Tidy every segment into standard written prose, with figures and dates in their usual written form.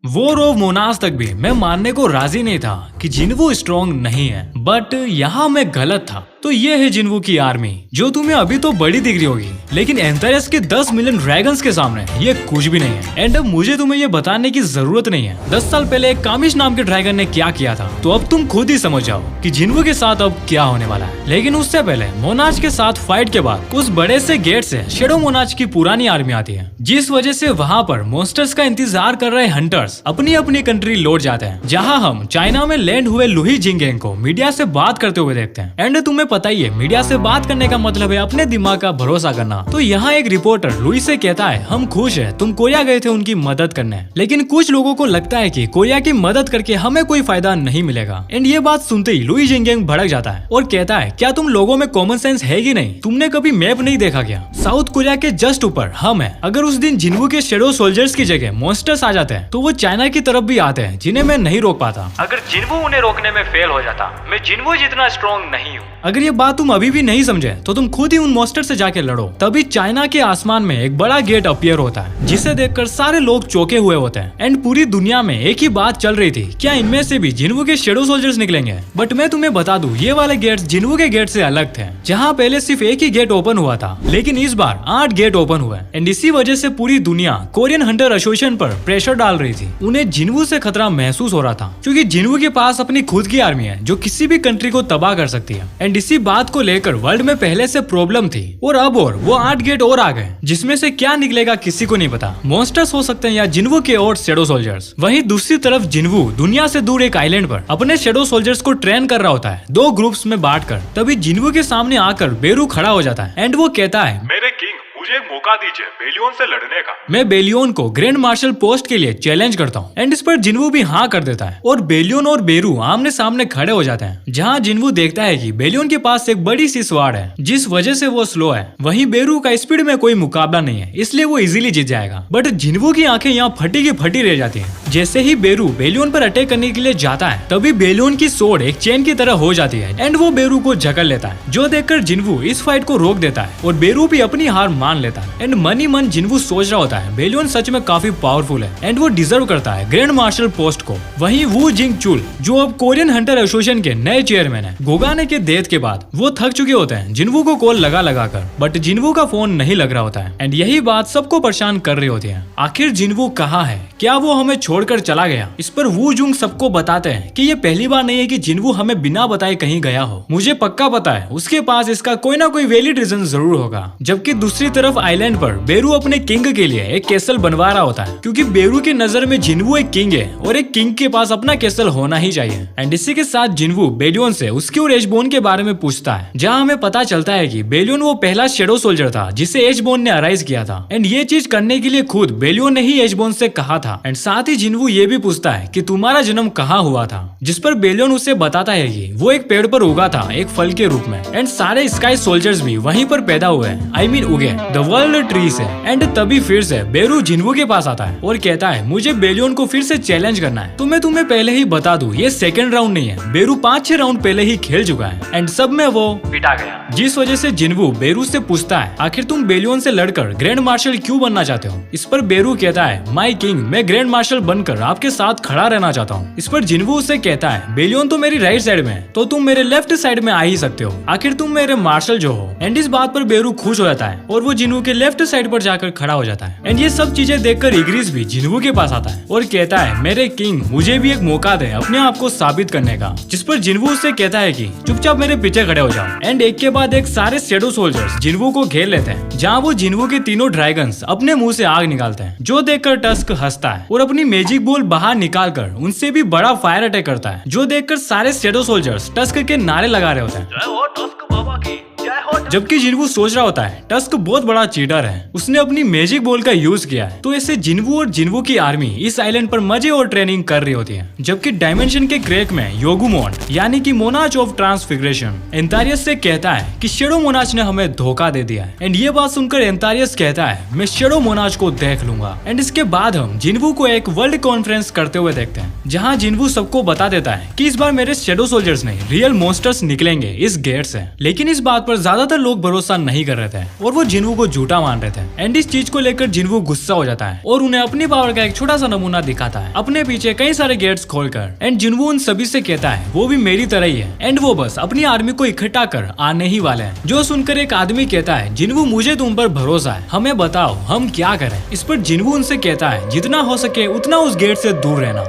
War of Mona's तक भी मैं मानने को राजी नहीं था कि जिन्वू स्ट्रॉन्ग नहीं है, बट यहाँ मैं गलत था। तो ये है जिन्वू की आर्मी, जो तुम्हें अभी तो बड़ी दिख रही होगी, लेकिन एंथारियस के 10 मिलियन ड्रैगन्स के सामने ये कुछ भी नहीं है। एंड अब मुझे तुम्हें ये बताने की जरूरत नहीं है 10 साल पहले एक कामिश नाम के ड्रैगन ने क्या किया था। तो अब तुम खुद ही समझ जाओ कि जिन्वू के साथ अब क्या होने वाला है। लेकिन उससे पहले मोनाज के साथ फाइट के बाद उस बड़े से गेट से शेडो मोनाज की पुरानी आर्मी आती है, जिस वजह से वहाँ पर मॉन्स्टर्स का इंतजार कर रहे हंटर्स अपनी अपनी कंट्री लौट जाते हैं, जहाँ हम चाइना में लैंड हुए लुही जिंगेंग को मीडिया से बात करते हुए देखते हैं। एंड तुम्हें पता ही है, मीडिया से बात करने का मतलब है अपने दिमाग का भरोसा करना। तो यहाँ एक रिपोर्टर लुई से कहता है, हम खुश है तुम कोरिया गए थे उनकी मदद करने, लेकिन कुछ लोगों को लगता है कि कोरिया की मदद करके हमें कोई फायदा नहीं मिलेगा। एंड ये बात सुनते ही लुई जिंगेंग भड़क जाता है और कहता है, क्या तुम लोगों में कॉमन सेंस है कि नहीं? तुमने कभी मैप नहीं देखा क्या? साउथ कोरिया के जस्ट ऊपर हम है। अगर उस दिन जिन्वू के शेडो सोल्जर्स की जगह मॉन्स्टर्स आ जाते हैं तो वो चाइना की तरफ भी आते हैं, जिन्हें मैं नहीं रोक पाता। अगर जिन्वू उन्हें रोकने में फेल हो जाता, मैं जिन्वू जितना स्ट्रॉन्ग नहीं हूँ। अगर ये बात तुम अभी भी नहीं समझे तो तुम खुद ही उन मॉन्स्टर से जाके लड़ो। तभी चाइना के आसमान में एक बड़ा गेट अपीयर होता है, जिसे देखकर सारे लोग चौंके हुए होते हैं। एंड पूरी दुनिया में एक ही बात चल रही थी, क्या इनमें से भी जिन्वू के शेडो सोल्जर्स निकलेंगे? बट मैं तुम्हें बता दूं, ये वाले गेट्स जिन्वू के गेट से अलग थे, जहाँ पहले सिर्फ एक ही गेट ओपन हुआ था, लेकिन इस बार 8 गेट ओपन हुए। एंड इसी वजह से पूरी दुनिया कोरियन हंटर एसोसिएशन पर प्रेशर डाल रही थी। उन्हें जिन्वू से खतरा महसूस हो रहा था, क्योंकि जिन्वू के पास अपनी खुद की आर्मी है जो किसी भी कंट्री को तबाह कर सकती है। एंड इसी बात को लेकर वर्ल्ड में पहले से प्रॉब्लम थी, और अब और वो 8 गेट और आ गए, जिसमें से क्या निकलेगा किसी को नहीं पता। मॉन्स्टर्स हो सकते हैं या जिन्वू के और शेडो सोल्जर्स। वहीं दूसरी तरफ जिन्वू दुनिया से दूर एक आइलैंड पर अपने शेडो सोल्जर्स को ट्रेन कर रहा होता है, 2 ग्रुप्स में बांटकर। तभी जिन्वू के सामने आकर बेरू खड़ा हो जाता है एंड वो कहता है, मेरे किंग, मुझे एक मौका दीजिए बेलियन से लड़ने का। मैं बेलियन को ग्रैंड मार्शल पोस्ट के लिए चैलेंज करता हूँ। एंड इस पर जिन्वू भी हाँ कर देता है और बेलियन और बेरू आमने सामने खड़े हो जाते हैं, जहाँ जिन्वू देखता है कि बेलियन के पास एक बड़ी सी स्वार्ड है, जिस वजह से वो स्लो है। वहीं बेरू का स्पीड में कोई मुकाबला नहीं है, इसलिए वो इजीली जीत जाएगा। बट जिन्वू की आंखें यहाँ फटी की फटी रह जाती हैं। जैसे ही बेरू बेलियन पर अटैक करने के लिए जाता है, तभी बेलियन की सोर्ड एक चेन की तरह हो जाती है एंड वो बेरू को जकड़ लेता है, जो देखकर जिन्वू इस फाइट को रोक देता है और बेरू भी अपनी हार मान लेता है। एंड मन ही मन जिन्वू सोच रहा होता है, बेलियन सच में काफी पावरफुल है एंड वो डिजर्व करता है ग्रैंड मार्शल पोस्ट को। वहीं वू जिंग चुल, जो अब कोरियन हंटर एसोसिएशन के नए चेयरमैन है, गोगाने के डेथ के बाद वो थक चुके होते हैं जिन्वू को कॉल लगा लगा कर, बट जिन्वू का फोन नहीं लग रहा होता है। एंड यही बात सबको परेशान कर रही होती है, आखिर जिन्वू कहाँ है? क्या वो हमें छोड़कर चला गया? इस पर वू जुंग सबको बताते हैं कि ये पहली बार नहीं है कि जिन्वू हमें बिना बताए कहीं गया हो। मुझे पक्का पता है उसके पास इसका कोई ना कोई वैलिड रीजन जरूर होगा। जबकि दूसरी तरफ आइलैंड पर बेरू अपने किंग के लिए एक कैसल बनवा रहा होता है, क्योंकि बेरू की नजर में जिन्वू एक किंग है और एक किंग के पास अपना कैसल होना ही चाहिए। एंड इसी के साथ जिन्वू बेलियन से उसकी और एजबोन के बारे में पूछता है, जहाँ हमें पता चलता है कि बेलियन वो पहला शेडो सोल्जर था जिसे एजबोन ने अराइज किया था। एंड ये चीज करने के लिए खुद बेलियन ने ही एजबोन से कहा था। एंड साथ ही जिन्वू ये भी पूछता है कि तुम्हारा जन्म कहाँ हुआ था, जिस पर बेलियन उसे बताता है कि वो एक पेड़ पर उगा था, एक फल के रूप में। एंड सारे स्काई सोल्जर्स भी वहीं पर पैदा हुए, आई मीन उगे, द वर्ल्ड ट्री से। एंड तभी फिर से बेरू जिन्वू के पास आता है और कहता है, मुझे बेलियन को फिर से चैलेंज करना है। तो मैं तुम्हें पहले ही बता दूं, ये सेकंड राउंड नहीं है, बेरू 5-6 राउंड पहले ही खेल चुका है एंड सब में वो पिटा गया। जिस वजह से जिन्वू बेरू से पूछता है, आखिर तुम बेलियन से लड़कर ग्रैंड मार्शल क्यों बनना चाहते हो? इस पर बेरू कहता है, माय किंग, मैं ग्रैंड मार्शल बनकर आपके साथ खड़ा रहना चाहता हूँ। इस पर जिन्वू उससे कहता है, बेलियन तो मेरी राइट साइड में है, तो तुम मेरे लेफ्ट साइड में आ ही सकते हो, आखिर तुम मेरे मार्शल जो हो। एंड इस बात पर बेरू खुश हो जाता है और वो जिन्वू के लेफ्ट साइड पर जाकर खड़ा हो जाता है। एंड ये सब चीजें देखकर इग्रिस भी जिन्वू के पास आता है और कहता है, मेरे किंग, मुझे भी एक मौका दे अपने आप को साबित करने का। जिस पर जिन्वू उससे कहता है कि चुपचाप मेरे पीछे खड़े हो जाओ। एंड एक के बाद एक सारे शेडो सोल्जर्स जिन्वू को घेर लेते हैं, जहाँ वो जिन्वू के तीनों ड्रैगन्स अपने मुंह से आग निकालते हैं, जो देखकर टस्क हंसता है और अपनी मैजिक बॉल बाहर निकालकर उनसे भी बड़ा फायर अटैक करता है, जो देखकर सारे शेडो सोल्जर्स टस्क के नारे लगा रहे होते हैं। जय हो टस्क बाबा की, जय हो। जबकि जिन्वू सोच रहा होता है, टस्क बहुत बड़ा चीटर है, उसने अपनी मैजिक बॉल का यूज किया है। तो ऐसे जिन्वू और जिन्वू की आर्मी इस आइलैंड पर मजे और ट्रेनिंग कर रही होती है। जबकि डायमेंशन के क्रैक में योगुमोन यानी कि मोनाच ऑफ ट्रांसफिगरेशन एंथारियस से कहता है कि शेडो मोनाच ने हमें धोखा दे दिया है। एंड ये बात सुनकर एंथारियस कहता है, मैं शेडो मोनाच को देख लूंगा। एंड इसके बाद हम जिन्वू को एक वर्ल्ड कॉन्फ्रेंस करते हुए देखते हैं, जहाँ जिन्वू सबको बता देता है कि इस बार मेरे शेडो सोल्जर्स नहीं, रियल मॉन्स्टर्स निकलेंगे इस गेट से। लेकिन इस बात पर ज्यादा ज्यादातर लोग भरोसा नहीं कर रहे थे और वो जिन्वू को झूठा मान रहे थे। एंड इस चीज को लेकर जिन्वू गुस्सा हो जाता है और उन्हें अपनी पावर का एक छोटा सा नमूना दिखाता है अपने पीछे कई सारे गेट्स खोलकर। एंड जिन्वू उन सभी से कहता है वो भी मेरी तरह ही है एंड वो बस अपनी आर्मी को इकट्ठा कर आने ही वाले हैं। जो सुनकर एक आदमी कहता है जिन्वू मुझे तुम पर भरोसा है, हमें बताओ हम क्या करें। इस पर जिन्वू उनसे कहता है जितना हो सके उतना उस गेट से दूर रहना।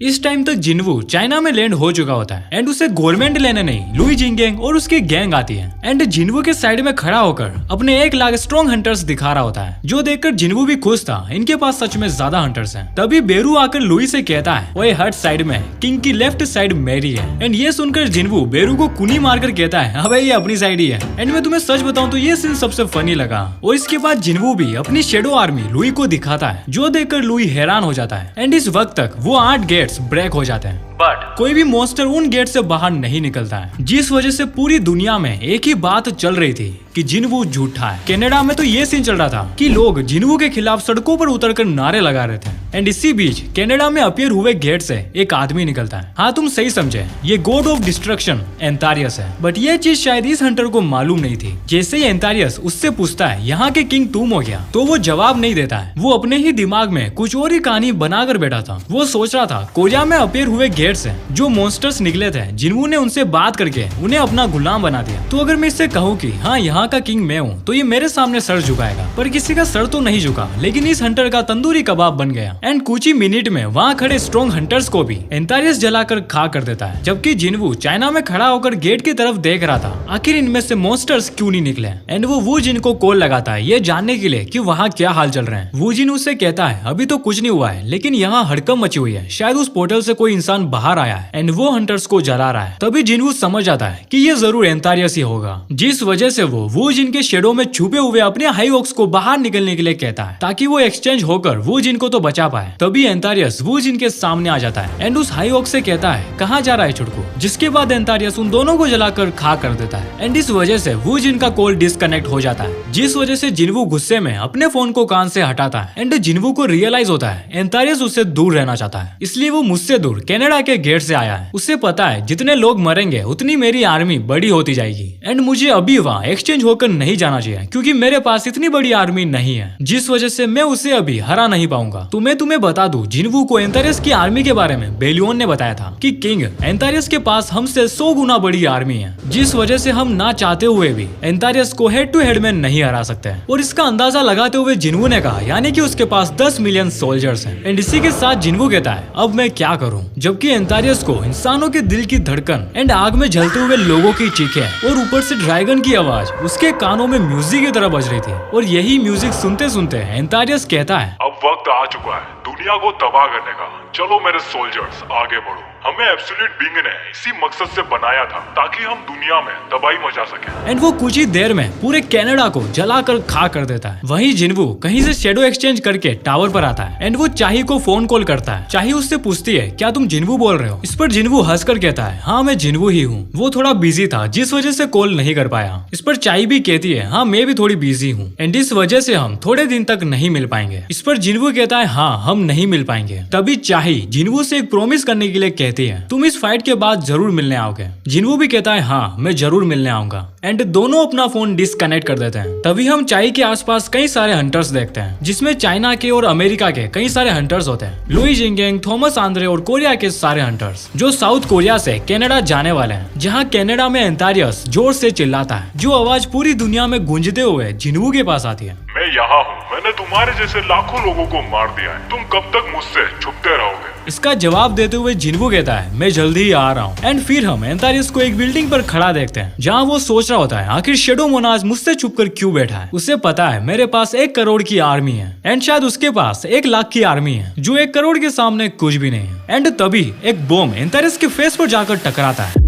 इस टाइम तक जिन्वू चाइना में लैंड हो चुका होता है एंड उसे गवर्नमेंट लेने नहीं लुई जिंगगैंग और उसकी गैंग आती है एंड जिन्वू के साइड में खड़ा होकर अपने 1 लाख स्ट्रॉन्ग हंटर्स दिखा रहा होता है, जो देखकर जिन्वू भी खुश था, इनके पास सच में ज्यादा हंटर्स हैं। तभी बेरू आकर लुई से कहता है ओए हट साइड में किंग की लेफ्ट साइड मेरी है। एंड ये सुनकर जिन्वू बेरू को कुनी मारकर कहता है अबे ये अपनी साइड ही है। एंड मैं तुम्हें सच बताऊं तो ये सीन सबसे फनी लगा। और इसके बाद जिन्वू भी अपनी शेडो आर्मी लुई को दिखाता है, जो देखकर लुई हैरान हो जाता है। एंड इस वक्त तक वो 8 गेट्स ब्रेक हो जाते हैं बट कोई भी मॉन्स्टर उन गेट से बाहर नहीं निकलता है, जिस वजह से पूरी दुनिया में एक ही बात चल रही थी कि जिन्वू झूठा है। कनाडा में तो ये सीन चल रहा था कि लोग जिन्वू के खिलाफ सड़कों पर उतरकर नारे लगा रहे थे। एंड इसी बीच कनाडा में अपीयर हुए गेट से एक आदमी निकलता है। हाँ तुम सही समझे, ये गॉड ऑफ डिस्ट्रक्शन एंटारियस है। बट ये चीज शायद इस हंटर को मालूम नहीं थी। जैसे ही एंटारियस उससे पूछता है यहाँ के किंग तुम हो गया, तो वो जवाब नहीं देता है। वो अपने ही दिमाग में कुछ और ही कहानी बनाकर बैठा था। वो सोच रहा था कोरिया में अपीयर हुए गेट से जो मॉन्स्टर्स निकले थे, जिन्वू ने उनसे बात करके उन्हें अपना गुलाम बना दिया। तो अगर मैं इससे कहूँ कि हाँ यहाँ का किंग मैं हूँ, तो ये मेरे सामने सर झुकाएगा। पर किसी का सर तो नहीं झुका, लेकिन इस हंटर का तंदूरी कबाब बन गया। एंड कुछ ही मिनट में वहाँ खड़े स्ट्रॉन्ग हंटर्स को भी एंटारियस जलाकर खा कर देता है। जबकि जिन्वू चाइना में खड़ा होकर गेट की तरफ देख रहा था आखिर इनमें से मॉन्स्टर्स क्यों नहीं निकले। एंड वो वूजिन को कॉल लगाता है ये जानने के लिए कि वहाँ क्या हाल चल रहे हैं। वूजिन उससे कहता है अभी तो कुछ नहीं हुआ है, लेकिन यहाँ हड़कंप मची हुई है, शायद उस पोर्टल से कोई इंसान बाहर आया है एंड वो हंटर्स को जला रहा है। तभी जिन्वू समझ जाता है कि ये जरूर एंटारियस ही होगा, जिस वजह से वो वूजिन के शेडो में छुपे हुए अपने हाई ऑक्स को बाहर निकलने के लिए कहता है, ताकि वो एक्सचेंज होकर वूजिन को तो बचा पाए। तभी एंटारियस वूजिन के सामने आ जाता है एंड उस हाई ऑक्स से कहता है कहाँ जा रहा है छुटकू, जिसके बाद एंटारियस उन दोनों को जलाकर खा कर देता है। एंड इस वजह से वूजिन का कॉल डिस्कनेक्ट हो जाता है, जिस वजह से जिन्वू गुस्से में अपने फोन को कान से हटाता है। एंड जिन्वू को रियलाइज होता है एंटारियस उससे दूर रहना चाहता है, इसलिए वो मुझसे दूर कनाडा के गेट से आया है। उसे पता है जितने लोग मरेंगे उतनी मेरी आर्मी बड़ी होती जाएगी एंड मुझे अभी वहाँ एक्सचेंज होकर नहीं जाना चाहिए, क्योंकि मेरे पास इतनी बड़ी आर्मी नहीं है, जिस वजह से मैं उसे अभी हरा नहीं पाऊंगा। तो मैं तुम्हें बता दूं, जिन्वू को एंटारियस की आर्मी के बारे में बेलियोन ने बताया था कि किंग एंटारियस के पास हमसे 100 गुना बड़ी आर्मी है, जिस वजह से हम ना चाहते हुए भी एंटारियस को हेड टू हेड में नहीं हरा सकते। और इसका अंदाजा लगाते हुए जिन्वू ने कहा यानी कि उसके पास 10 मिलियन सोल्जर्स हैं। एंड इसी के साथ जिन्वू कहता है अब मैं क्या करूं, जबकि एंटारियस को इंसानों के दिल की धड़कन एंड आग में जलते हुए लोगों की चीखें और ऊपर से ड्रैगन की आवाज उसके कानों में म्यूजिक की तरह बज रही थी। और यही म्यूजिक सुनते सुनते एंटारियस कहता है अब वक्त आ चुका है दुनिया को तबाह करने का। चलो मेरे सोल्जर्स आगे बढ़ो। हमें एब्सोल्यूट बीइंग ने इसी मकसद से बनाया था ताकि हम दुनिया में तबाही मचा सके। एंड वो कुछ ही देर में पूरे कनाडा को जलाकर खा कर देता है। वहीं जिन्वू कहीं से शेडो एक्सचेंज करके टावर पर आता है एंड वो चाही को फोन कॉल करता है। चाही उससे पूछती है क्या तुम जिन्वू बोल रहे हो। इस पर जिन्वू हंसकर कहता है हाँ मैं जिन्वू ही हूँ, वो थोड़ा बिजी था जिस वजह से कॉल नहीं कर पाया। इस पर चाही भी कहती है हाँ मैं भी थोड़ी बिजी हूँ एंड इस वजह से हम थोड़े दिन तक नहीं मिल पाएंगे। इस पर जिन्वू कहता है हाँ हम नहीं मिल पाएंगे। तभी चाही जिन्वू से एक प्रॉमिस करने के लिए कहती है तुम इस फाइट के बाद जरूर मिलने आओगे। जिन्वू भी कहता है हाँ मैं जरूर मिलने आऊंगा। एंड दोनों अपना फोन डिस्कनेक्ट कर देते हैं। तभी हम चाई के आसपास कई सारे हंटर्स देखते हैं, जिसमें चाइना के और अमेरिका के कई सारे हंटर्स होते हैं। लुई जिंगगैंग, थॉमस आंद्रे और कोरिया के सारे हंटर्स जो साउथ कोरिया से कनाडा जाने वाले हैं, जहां कनाडा में एंटारियस जोर से चिल्लाता है, जो आवाज पूरी दुनिया में गूंजते हुए जिन्वू के पास आती है। मैं यहाँ हूँ, मैंने तुम्हारे जैसे लाखों लोगों को मार दिया है, तुम कब तक मुझसे छुपते रहोगे। इसका जवाब देते हुए जिन्वू कहता है मैं जल्दी ही आ रहा हूँ। एंड फिर हम एंटारियस को एक बिल्डिंग पर खड़ा देखते हैं, जहाँ वो सोच रहा होता है आखिर शेडो मोनाज मुझसे छुपकर क्यों बैठा है। उसे पता है मेरे पास 1 करोड़ की आर्मी है एंड शायद उसके पास 1 लाख की आर्मी है, जो 1 करोड़ के सामने कुछ भी नहीं है। एंड तभी एक बॉम्ब एंटारियस के फेस पर जाकर टकराता है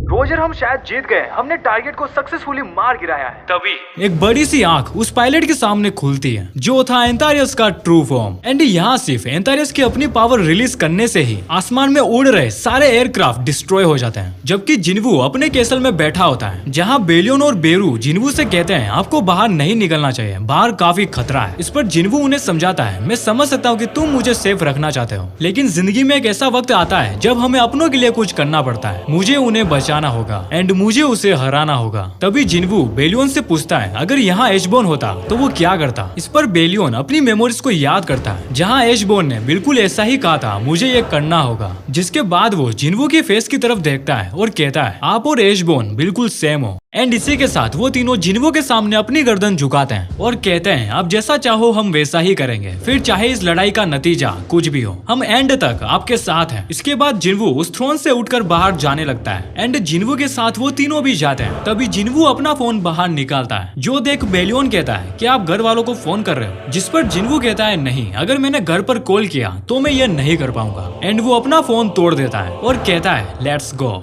रोजर हम शायद जीत गए, हमने टारगेट को सक्सेसफुली मार गिराया है। तभी एक बड़ी सी आंख उस पायलट के सामने खुलती है जो था एंटारियस का ट्रू फॉर्म। एंड यहाँ सिर्फ एंटारियस की अपनी पावर रिलीज करने से ही आसमान में उड़ रहे सारे एयरक्राफ्ट डिस्ट्रॉय हो जाते हैं, जबकि जिन्वू अपने केसल में बैठा होता है जहाँ बेलियन और बेरू जिन्वू से कहते हैं आपको बाहर नहीं निकलना चाहिए, बाहर काफी खतरा है। इस पर जिन्वू उन्हें समझाता है मैं समझ सकता हूँ कि तुम मुझे सेफ रखना चाहते हो, लेकिन जिंदगी में एक ऐसा वक्त आता है जब हमें अपनों के लिए कुछ करना पड़ता है, मुझे उन्हें बचाना होगा एंड मुझे उसे हराना होगा। तभी जिन्वू बेलियन से पूछता है अगर यहाँ एशबोन होता तो वो क्या करता। इस पर बेलियन अपनी मेमोरीज को याद करता है जहाँ एशबोन ने बिल्कुल ऐसा ही कहा था मुझे ये करना होगा, जिसके बाद वो जिन्वू के फेस की तरफ देखता है और कहता है आप और एशबोन बिल्कुल सेम हो। एंड इसी के साथ वो तीनों जिन्वू के सामने अपनी गर्दन झुकाते हैं और कहते हैं आप जैसा चाहो हम वैसा ही करेंगे, फिर चाहे इस लड़ाई का नतीजा कुछ भी हो, हम एंड तक आपके साथ हैं। इसके बाद जिन्वू उस थ्रोन से उठकर बाहर जाने लगता है एंड जिन्वू के साथ वो तीनों भी जाते हैं। तभी जिन्वू अपना फोन बाहर निकालता है जो देख बेलियन कहता है कि आप घर वालों को फोन कर रहे हो, जिस पर जिन्वू कहता है नहीं, अगर मैंने घर पर कॉल किया तो मैं ये नहीं कर पाऊंगा। एंड वो अपना फोन तोड़ देता है और कहता है लेट्स गो।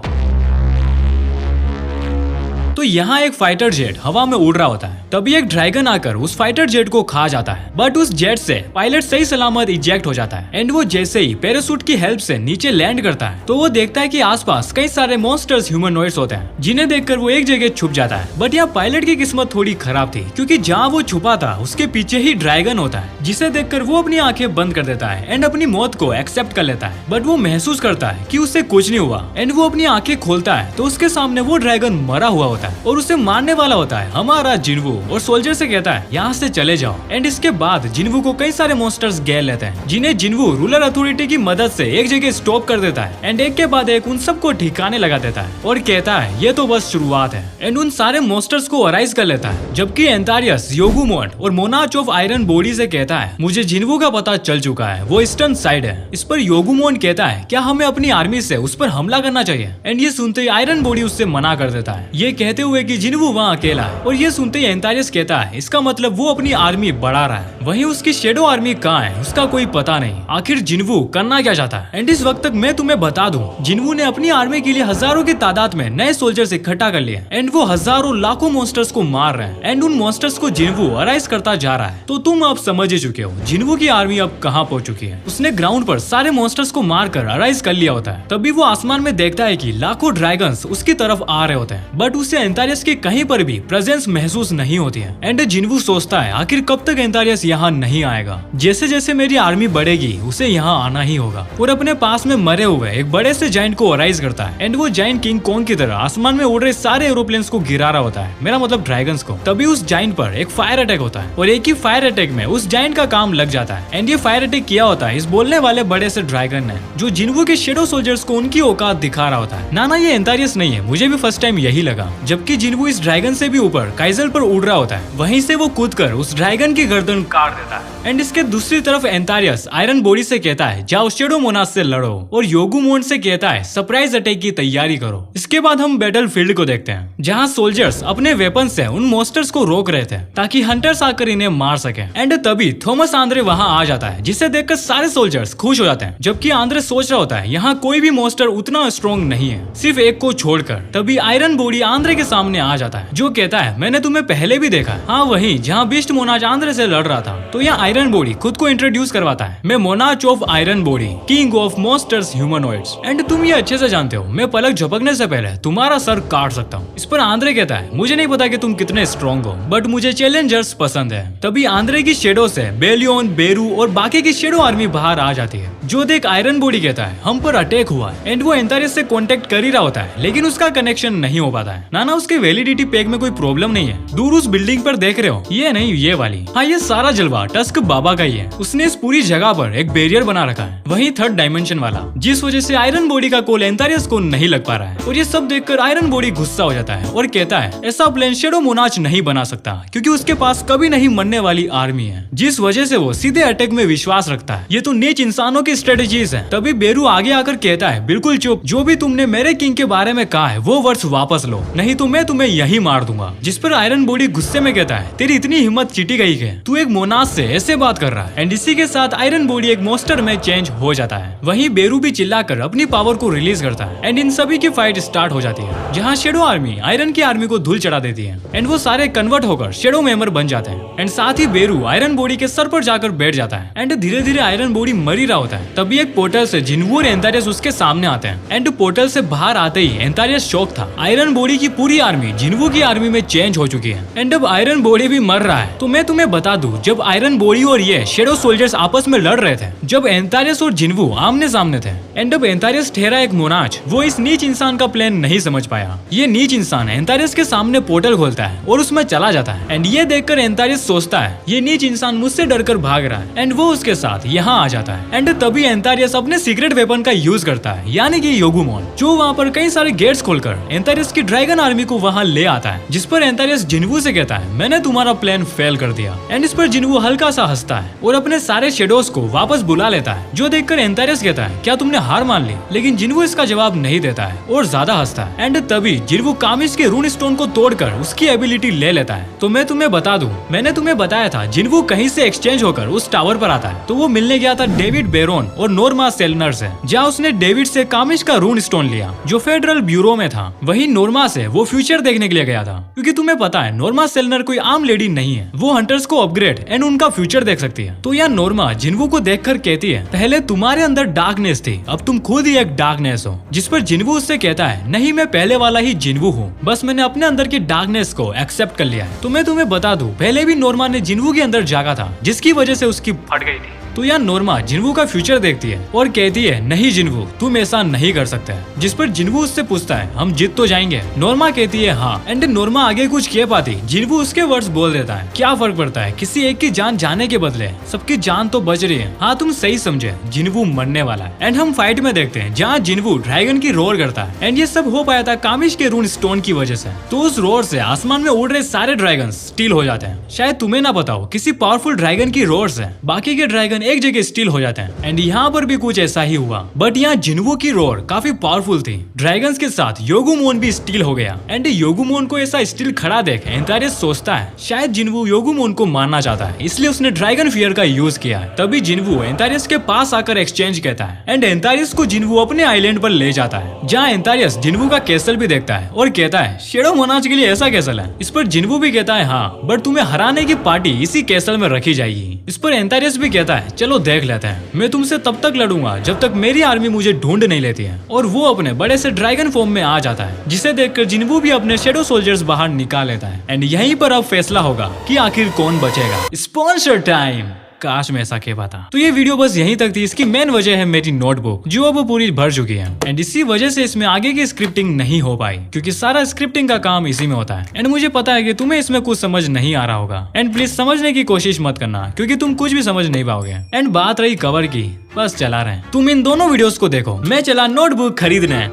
तो यहाँ एक फाइटर जेट हवा में उड़ रहा होता है, तभी एक ड्रैगन आकर उस फाइटर जेट को खा जाता है, बट उस जेट से पायलट सही सलामत इजेक्ट हो जाता है। एंड वो जैसे ही पैराशूट की हेल्प से नीचे लैंड करता है तो वो देखता है कि आसपास कई सारे मॉन्स्टर्स ह्यूमनॉइड्स होते हैं, जिन्हें देखकर वो एक जगह छुप जाता है। बट यहाँ पायलट की किस्मत थोड़ी खराब थी, क्योंकि जहाँ वो छुपा था उसके पीछे ही ड्रैगन होता है, जिसे देखकर वो अपनी आंखें बंद कर देता है एंड अपनी मौत को एक्सेप्ट कर लेता है। बट वो महसूस करता है कि उससे कुछ नहीं हुआ एंड वो अपनी आंखें खोलता है तो उसके सामने वो ड्रैगन मरा हुआ होता है और उसे मारने वाला होता है हमारा जिन्वू, और सोल्जर से कहता है यहाँ से चले जाओ। एंड इसके बाद जिन्वू को कई सारे मॉन्स्टर्स घेर लेते हैं, जिन्हें जिन्वू रूलर अथॉरिटी की मदद से एक जगह स्टॉप कर देता है एंड एक के बाद एक उन सबको ठिकाने लगा देता है और कहता है ये तो बस शुरुआत है। एंड उन सारे मॉन्स्टर्स को अराइज कर लेता है, जबकि एंटारियस योगुमोन और मोनाच ऑफ आयरन बॉडी से कहता है मुझे जिन्वू का पता चल चुका है, वो ईस्टर्न साइड है। इस पर योगुमोन कहता है क्या हमें अपनी आर्मी से उस पर हमला करना चाहिए। एंड ये सुनते ही आयरन बॉडी उससे मना कर देता है, ये कहते हुए कि जिन्वू वहाँ अकेला है। और ये सुनते ही एंटारियस कहता है इसका मतलब वो अपनी आर्मी बढ़ा रहा है, वहीं उसकी शेडो आर्मी कहाँ है उसका कोई पता नहीं। आखिर जिन्वू करना क्या चाहता है। एंड इस वक्त तक मैं तुम्हें बता दूं, जिन्वू ने अपनी आर्मी के लिए हजारों की तादाद में नए सोल्जर्स इकट्ठा कर लिए एंड वो हजारों लाखों मॉन्स्टर्स को मार रहे हैं एंड उन मॉन्स्टर्स को जिन्वू अराइज करता जा रहा है। तो तुम अब समझ ही चुके हो जिन्वू की आर्मी अब कहाँ पहुंच चुकी है। उसने ग्राउंड पर सारे मॉन्स्टर्स को मारकर अराइज कर लिया होता है। तभी वो आसमान में देखता है कि लाखों ड्रैगन्स उसकी तरफ आ रहे होते हैं, बट उसे एंटारियस की कहीं पर भी प्रेजेंस महसूस नहीं होती है। एंड जिन्वू सोचता है आखिर कब तक एंटारियस यहाँ नहीं आएगा, जैसे जैसे मेरी आर्मी बढ़ेगी उसे यहाँ आना ही होगा। और अपने पास में मरे हुए एक बड़े से जाइंट को अराइज करता है एंड वो जाइंट किंग कॉन्ग की तरह आसमान में उड़ रहे सारे एरोप्लेन्स को गिरा रहा होता है, मेरा मतलब ड्रैगन्स को। तभी उस जाइंट पर एक फायर अटैक होता है और एक ही फायर अटैक में उस जाइंट का काम लग जाता है। एंड ये फायर अटैक किया होता है इस बोलने वाले बड़े से ड्रैगन ने, जो जिन्वू के शेडो सोल्जर्स को उनकी औकात दिखा रहा होता है। ना ये एंटारियस नहीं है, मुझे भी फर्स्ट टाइम यही लगा। जबकि जिन्वू इस ड्रैगन से भी ऊपर काइजल पर उड़ रहा होता है, वहीं से वो कूदकर उस ड्रैगन की गर्दन काट देता है। एंड इसके दूसरी तरफ एंटारियस आयरन बॉडी से कहता है जाओ शेडो मोनास से लड़ो, और योगुमोन से कहता है सरप्राइज अटैक की तैयारी करो। इसके बाद हम बैटल फील्ड को देखते हैं, जहाँ सोल्जर्स अपने वेपन से उन मॉन्स्टर्स को रोक रहे थे ताकि हंटर्स आकर इन्हें मार सके। एंड तभी थॉमस आंद्रे वहाँ आ जाता है, जिसे देखकर सारे सोल्जर्स खुश हो जाते हैं। जबकि आंद्रे सोच रहा होता है यहाँ कोई भी मॉन्स्टर उतना स्ट्रॉन्ग नहीं है, सिर्फ एक को छोड़कर। तभी आयरन बॉडी आंद्रे के सामने आ जाता है, जो कहता है मैंने तुम्हें पहले भी देखा है। हाँ वही जहाँ बीस्ट मोनाच आंद्रे से लड़ रहा था। तो यहाँ आयरन बॉडी खुद को इंट्रोड्यूस करवाता है, मैं मोनाच of iron body, king of monsters humanoids. And तुम ये अच्छे से जानते हो मैं पलक झपकने से पहले तुम्हारा सर काट सकता हूँ। इस पर आंद्रे कहता है मुझे नहीं पता कि तुम कितने स्ट्रॉन्ग हो, बट मुझे चैलेंजर्स पसंद है। तभी आंद्रे की शेडो से बेलियन, बेरू और बाकी की शेडो आर्मी बाहर आ जाती है, जो देख आयरन बॉडी कहता है हम पर अटैक हुआ है। एंड वो एंटारियस से कॉन्टेक्ट कर ही रहा होता है, लेकिन उसका कनेक्शन नहीं हो पाता है। ना उसके वैलिडिटी पैक में कोई प्रॉब्लम नहीं है। दूर उस बिल्डिंग पर देख रहे हो, ये नहीं ये वाली, हाँ ये सारा जलवा टस्क बाबा का ही है। उसने इस पूरी जगह पर एक बैरियर बना रखा है, वही थर्ड डायमेंशन वाला, जिस वजह से आयरन बॉडी का कॉल एंटारियस को नहीं लग पा रहा है। और ये सब देखकर आयरन बॉडी गुस्सा हो जाता है और कहता है ऐसा प्लान शेडो मोनाच नहीं बना सकता, क्योंकि उसके पास कभी नहीं मरने वाली आर्मी है, जिस वजह से वो सीधे अटैक में विश्वास रखता है। ये तो नीच इंसानों की स्ट्रेटेजीज है। तभी बेरू आगे आकर कहता है बिल्कुल चुप, जो भी तुमने मेरे किंग के बारे में कहा है वो वर्ड्स वापस लो, नहीं तो मैं तुम्हें यही मार दूंगा। जिस पर आयरन बॉडी गुस्से में कहता है, तेरी इतनी हिम्मत चिटी गई है, तू एक मोनाज से ऐसे बात कर रहा है। एंड इसी के साथ आयरन बॉडी एक मोस्टर में चेंज हो जाता है। वहीं बेरू भी चिल्लाकर अपनी पावर को रिलीज करता है एंड इन सभी की फाइट स्टार्ट हो जाती है, जहाँ शेडो आर्मी आयरन की आर्मी को धूल चढ़ा देती है एंड वो सारे कन्वर्ट होकर शेडो मेंबर बन जाते हैं। एंड साथ ही बेरू आयरन बॉडी के सर पर जाकर बैठ जाता है एंड धीरे धीरे आयरन बॉडी मर ही रहा होता है। तभी एक पोर्टल से जिन्वू और एंटारियस उसके सामने आते हैं एंड पोर्टल से बाहर आते ही एंटारियस शॉक था। आयरन बॉडी की पूरी आर्मी जिन्वू की आर्मी में चेंज हो चुकी है एंड अब आयरन बॉडी भी मर रहा है। तो मैं तुम्हें बता दूं, जब आयरन बॉडी और ये शेडो सोल्जर्स आपस में लड़ रहे थे, जब एंटारियस और जिन्वू आमने सामने थे एंड अब एंटारियस ठहरा एक मोनाज, वो इस नीच इंसान का प्लान नहीं समझ पाया। ये नीच इंसान एंटारियस के सामने पोर्टल खोलता है और उसमें चला जाता है एंड ये देखकर एंटारियस सोचता है ये नीच इंसान मुझसे डरकर भाग रहा है एंड वो उसके साथ यहाँ आ जाता है। एंड तभी एंटारियस अपने सीक्रेट वेपन का यूज करता है, यानी कि योगुमोन, जो वहाँ पर कई सारे गेट्स खोलकर एंटारियस की ड्रैगन आर्मी को वहाँ ले आता है। जिस पर एंटारियस जिन्वू से कहता है, मैंने तुम्हारा प्लान फेल कर दिया। एंड इस पर जिन्वू हल्का सा हंसता है और अपने सारे शेडोज को वापस बुला लेता है, जो देखकर एंटारियस कहता है, क्या तुमने हार मान ली? लेकिन जिन्वू इसका जवाब नहीं देता है और ज्यादा हंसता है। एंड तभी जिन्वू कामिश के रून स्टोन को तोड़कर उसकी एबिलिटी ले लेता है। तो मैं तुम्हें बता दूं, मैंने तुम्हें बताया था जिन्वू कहीं से एक्सचेंज होकर उस टावर पर आता है। तो वो मिलने गया था डेविड बेरोन और नोर्मा सेलनर से, जहाँ उसने डेविड से कामिश का रून स्टोन लिया जो फेडरल ब्यूरो में था। वही नोर्मा से वो फ्यूचर देखने के लिए गया था, क्योंकि तुम्हें पता है नोर्मा सेलनर कोई आम लेडी नहीं है, वो हंटर्स को अपग्रेड एंड उनका फ्यूचर देख सकती है। तो यहाँ नोर्मा जिन्वू को देखकर कहती है, पहले तुम्हारे अंदर डार्कनेस थी, अब तुम खुद ही एक डार्कनेस हो। जिस पर जिन्वू उससे कहता है, नहीं मैं पहले वाला ही जिन्वू हूँ, बस मैंने अपने अंदर की डार्कनेस को एक्सेप्ट कर लिया है। तो मैं तुम्हें बता दूं, पहले भी नोर्मा ने जिन्वू के अंदर जागा था, जिसकी वजह से उसकी फट गई थी। तो यहाँ नोर्मा जिन्वू का फ्यूचर देखती है और कहती है, नहीं जिन्वू, तुम ऐसा नहीं कर सकते। जिस पर जिन्वू उससे पूछता है, हम जीत तो जाएंगे? नोर्मा कहती है हाँ। एंड नोर्मा आगे कुछ कह पाती, जिन्वू उसके वर्ड्स बोल देता है, क्या फर्क पड़ता है, किसी एक की जान जाने के बदले सबकी जान तो बच रही है। हाँ तुम सही समझे, जिन्वू मरने वाला है। एंड हम फाइट में देखते हैं जहाँ जिन्वू ड्रैगन की रोर करता है एंड ये सब हो पाया था कामिश के रून स्टोन की वजह से। तो उस रोर से आसमान में उड़ रहे सारे ड्रैगन स्टील हो जाते हैं। शायद तुम्हें ना बताओ, किसी पावरफुल ड्रैगन की रोर से बाकी के ड्रैगन एक जगह स्टील हो जाते हैं। एंड यहाँ पर भी कुछ ऐसा ही हुआ, बट यहाँ जिन्वू की रोर काफी पावरफुल थी। ड्रैगन्स के साथ योगुमोन भी स्टील हो गया एंड योगुमोन को ऐसा स्टील खड़ा देख एंटारियस सोचता है, शायद जिन्वू योगुमोन को मारना चाहता है, इसलिए उसने ड्रैगन फियर का यूज किया है। तभी जिन्वू एंटारियस के पास आकर एक्सचेंज कहता है एंड एंटारियस को जिन्वू अपने आइलैंड पर ले जाता है, जहाँ एंटारियस जिन्वू का कैसल भी देखता है और कहता है, शेडो मोनाज के लिए ऐसा कैसल है? इस पर जिन्वू भी कहता है, हाँ, बट तुम्हें हराने की पार्टी इसी कैसल में रखी जाएगी। इस पर एंटारियस भी कहता है, चलो देख लेते हैं, मैं तुमसे तब तक लड़ूंगा जब तक मेरी आर्मी मुझे ढूंढ नहीं लेती है। और वो अपने बड़े से ड्रैगन फॉर्म में आ जाता है, जिसे देखकर जिन्वू भी अपने शेडो सोल्जर्स बाहर निकाल लेता है। एंड यहीं पर अब फैसला होगा कि आखिर कौन बचेगा। Sponsor time. काश मैं ऐसा कह पाता। तो ये वीडियो बस यहीं तक थी। इसकी मेन वजह है मेरी नोटबुक, जो अब पूरी भर चुकी है एंड इसी वजह से इसमें आगे की स्क्रिप्टिंग नहीं हो पाई, क्योंकि सारा स्क्रिप्टिंग का काम इसी में होता है। एंड मुझे पता है कि तुम्हें इसमें कुछ समझ नहीं आ रहा होगा एंड प्लीज समझने की कोशिश मत करना, क्योंकि तुम कुछ भी समझ नहीं पाओगे। एंड बात रही कवर की, बस चला रहे, तुम इन दोनों वीडियोस को देखो, मैं चला नोटबुक खरीदने।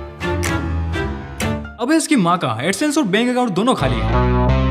अब इसकी माँ का एडसेंस और बैंक अकाउंट दोनों खाली है।